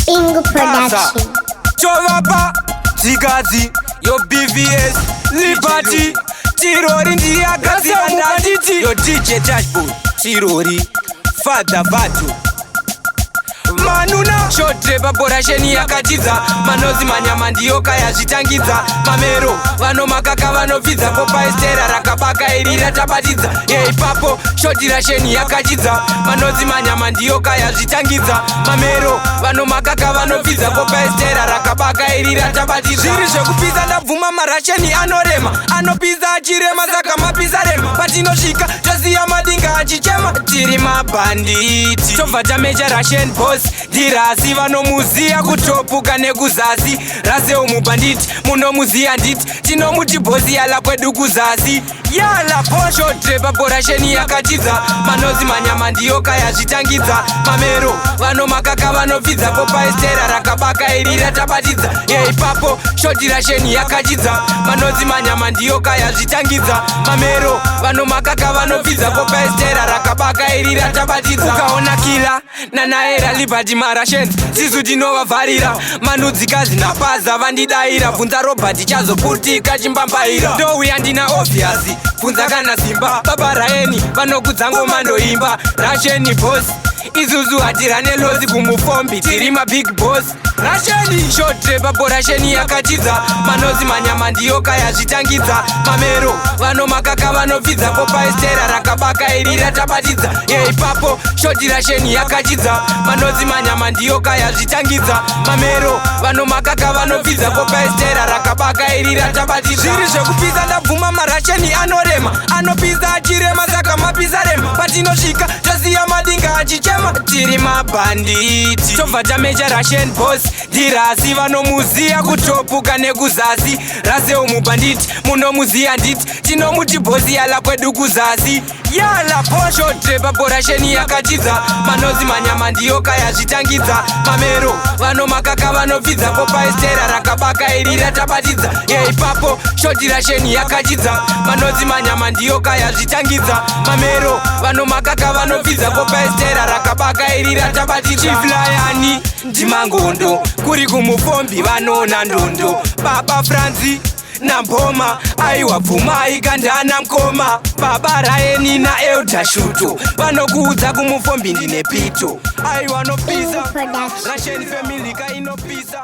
Ingo Production. Chovapa, Zigazi, yo BVS, Liberty, Tirori ndiye akazi andaditi, yo DJ Dashboard, Tirori, Father Batu. Manuna shote paporasheni yakatiza manozi manyama ndiyo kaya zvitangiza mamero vano makaka vanobvidza kopa estera rakabaka iri ratabatiza Reipapo shoti rasheni yakatiza manozi manyama ndiyo kaya zvitangiza mamero vano makaka vanobvidza kopa estera rakabaka iri ratabatiza zviri zvekupisa ndabvuma marasheni anorema anopisa achirema saka mapisa rema patinosvika toziya madinga achichema tiri mabhanditi tobva tamecha rasheni boss dirasi vanomuziya kutopuka nekuzasi raseo mubhanditi munomuziya nditi tinomuti bhosi yala kwedu kuzasi yala poshote paporasheni yakatiza manozi manyama ndiyo kaya zvitangidza mamero vano makaka vanobvidza kopa estera rakabaka iri ratabatidza Reipapo shoti rasheni yakatiza manozi manyama ndiyo kaya zvitangidza mamero vano makaka vanobvidza kopa estera rakabaka iri ratabatidza ukaona kila nanaera Liberty marashens sisu tinovavharira manudzikazi napaza vandidaira bvunza Robert chazoputika chimbambaira ndouya ndina obviasi bvunza kana simba baba raeni vanokudza ngoma ndoimba rasheni boss izuzu hatirane lozi kumufombi tiri mabig boss rasheni shote paporasheni yakatiza manozi manyama ndiyo kaya zvitangidza mamero vano makaka vanobvidza kopa estera rakabaka iri ratabatidza Reipapo shoti rasheni yakatiza manozi manyama ndiyo kaya zvitangidza mamero vano makaka vanobvidza kopa estera rakabaka iri ratabatidza zviri zvekupisa ndabvuma marasheni anorema anopisa achirema saka mapisa rema patinosvika toziya madinga achichema tiri mabhanditi tobva tamecha rasheni boss dirasi vanomuziya kutopuka nekuzasi raseo mubhanditi munomuziya nditi tinomuti bhosi yala kwedu kuzasi yala poshote paporasheni yakatiza manozi manyama ndiyo kaya zvitangidza mamero vano makaka vanobvidza kopa estera rakabaka iri ratabatidza Reipapo shoti rasheni yakatiza manozi manyama ndiyo kaya zvitangidza mamero vano makaka vanobvidza kopa estera rakabaka iri ratabatidza chiflayani ndimangondo kuri kumufombi vanoona ndondo baba franzi namboma aiwa bvuma ikandana mkoma baba raeni naeudashuto vanokuudza kumufombi ndine pito aiwa nopisa rasheni family ka inopisa